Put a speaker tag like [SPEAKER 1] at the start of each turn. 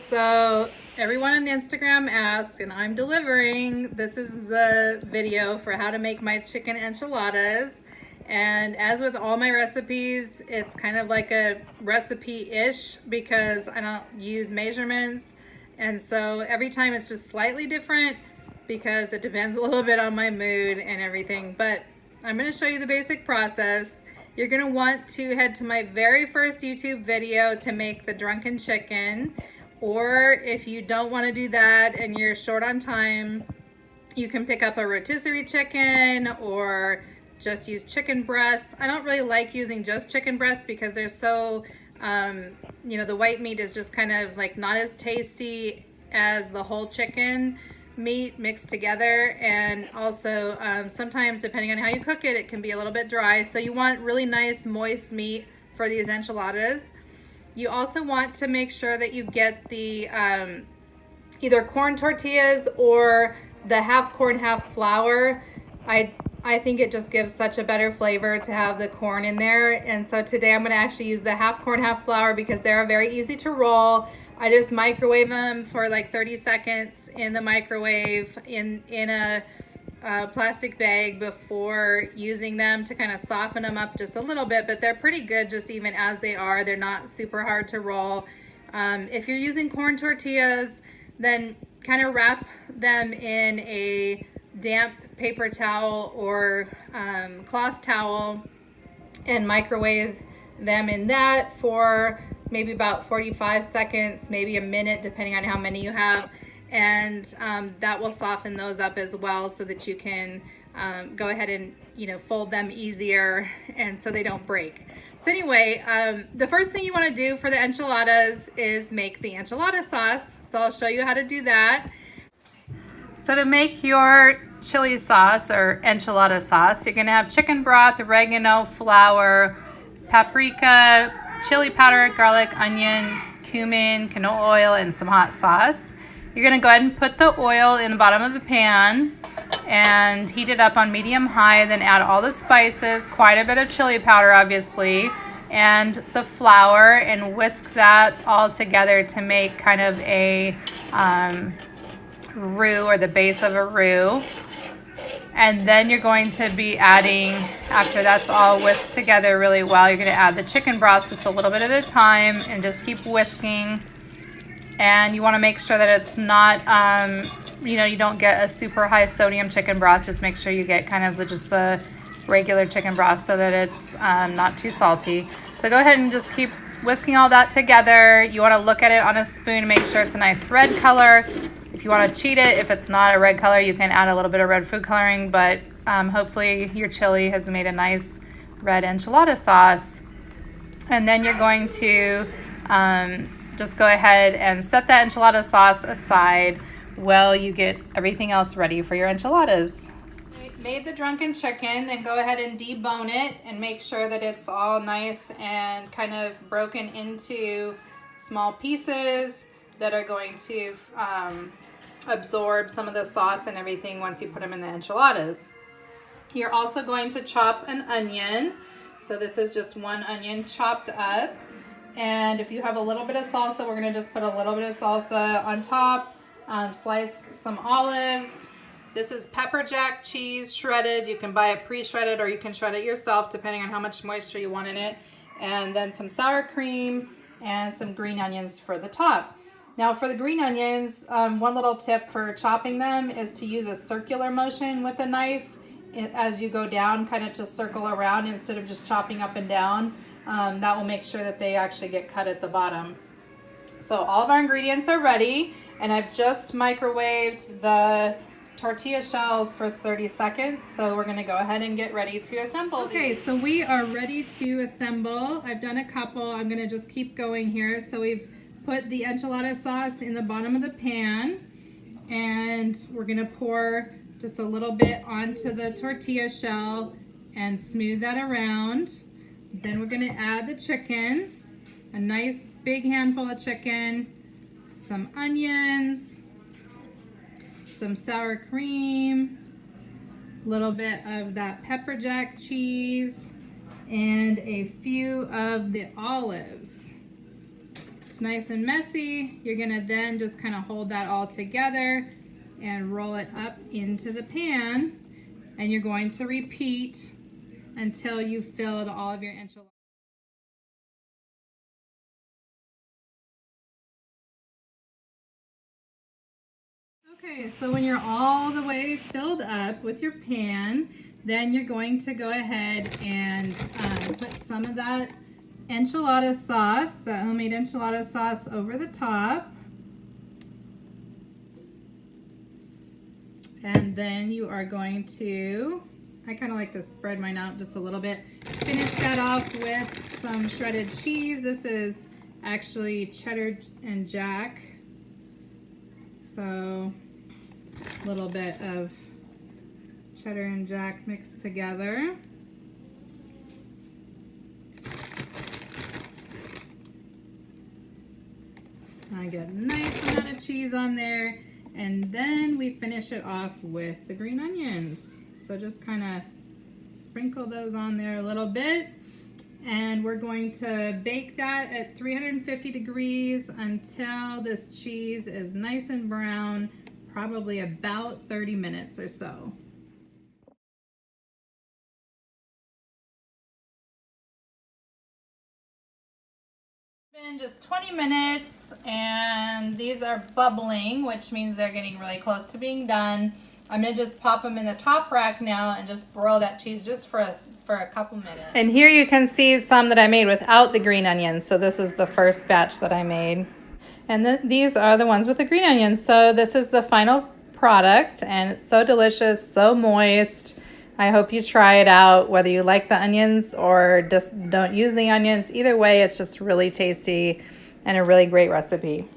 [SPEAKER 1] So everyone on Instagram asked, and I'm delivering. This is the video for how to make my chicken enchiladas. And as with all my recipes, it's kind of like a recipe-ish because I don't use measurements. And so every time it's just slightly different because it depends a little bit on my mood and everything. But I'm going to show you the basic process. You're going to want to head to my very first YouTube video to make the Drunken Chicken. Or if you don't want to do that and you're short on time, you can pick up a rotisserie chicken or just use chicken breasts. I don't really like using just chicken breasts because they're so, the white meat is just kind of like not as tasty as the whole chicken meat mixed together. And also sometimes depending on how you cook it, it can be a little bit dry. So you want really nice moist meat for these enchiladas. You also want to make sure that you get the either corn tortillas or the half corn, half flour. I think it just gives such a better flavor to have the corn in there. And so today I'm going to actually use the half corn, half flour because they're very easy to roll. I just microwave them for like 30 seconds in the microwave in a plastic bag before using them to kind of soften them up just a little bit, but they're pretty good just even as they are. They're not super hard to roll. If you're using corn tortillas, then kind of wrap them in a damp paper towel or cloth towel and microwave them in that for maybe about 45 seconds, maybe a minute, depending on how many you have. And that will soften those up as well so that you can go ahead and fold them easier and so they don't break. So anyway, the first thing you want to do for the enchiladas is make the enchilada sauce. So I'll show you how to do that. So to make your chili sauce or enchilada sauce, you're going to have chicken broth, oregano, flour, paprika, chili powder, garlic, onion, cumin, canola oil, and some hot sauce. You're going to go ahead and put the oil in the bottom of the pan and heat it up on medium-high, then add all the spices, quite a bit of chili powder obviously, and the flour, and whisk that all together to make kind of a roux or the base of a roux. And then you're going to be adding, after that's all whisked together really well, you're going to add the chicken broth just a little bit at a time and just keep whisking. And you want to make sure that it's not, you don't get a super high sodium chicken broth. Just make sure you get kind of just the regular chicken broth so that it's not too salty. So go ahead and just keep whisking all that together. You want to look at it on a spoon to make sure it's a nice red color. If you want to cheat it, if it's not a red color, you can add a little bit of red food coloring, but hopefully your chili has made a nice red enchilada sauce. And then you're going to just go ahead and set that enchilada sauce aside while you get everything else ready for your enchiladas. Made the Drunken Chicken, then go ahead and debone it and make sure that it's all nice and kind of broken into small pieces that are going to absorb some of the sauce and everything once you put them in the enchiladas. You're also going to chop an onion. So this is just one onion chopped up. And if you have a little bit of salsa, we're going to just put a little bit of salsa on top. Slice some olives. This is pepper jack cheese shredded. You can buy it pre-shredded or you can shred it yourself depending on how much moisture you want in it. And then some sour cream and some green onions for the top. Now for the green onions, one little tip for chopping them is to use a circular motion with a knife as you go down, kind of to circle around instead of just chopping up and down. That will make sure that they actually get cut at the bottom. So all of our ingredients are ready, and I've just microwaved the tortilla shells for 30 seconds. So we're going to go ahead and get ready to assemble. Okay, so we are ready to assemble. I've done a couple. I'm going to just keep going here. So we've put the enchilada sauce in the bottom of the pan, and we're going to pour just a little bit onto the tortilla shell and smooth that around. Then we're going to add the chicken, a nice big handful of chicken, some onions, some sour cream, a little bit of that pepper jack cheese, and a few of the olives. it's nice and messy, you're gonna then just kind of hold that all together and roll it up into the pan, and you're going to repeat until you've filled all of your enchiladas. Okay, so when you're all the way filled up with your pan, then you're going to go ahead and put some of that enchilada sauce, that homemade enchilada sauce, over the top. And then you are going to, I kind of like to spread mine out just a little bit, finish that off with some shredded cheese. This is actually cheddar and jack. So a little bit of cheddar and jack mixed together. I get a nice amount of cheese on there, and then we finish it off with the green onions. So just kind of sprinkle those on there a little bit, and we're going to bake that at 350 degrees until this cheese is nice and brown, probably about 30 minutes or so. Been just 20 minutes, and these are bubbling, which means they're getting really close to being done. I'm gonna just pop them in the top rack now and just broil that cheese just for a couple minutes. And here you can see some that I made without the green onions. So this is the first batch that I made. And these are the ones with the green onions. So this is the final product, and it's so delicious, so moist. I hope you try it out, whether you like the onions or just don't use the onions. Either way, it's just really tasty and a really great recipe.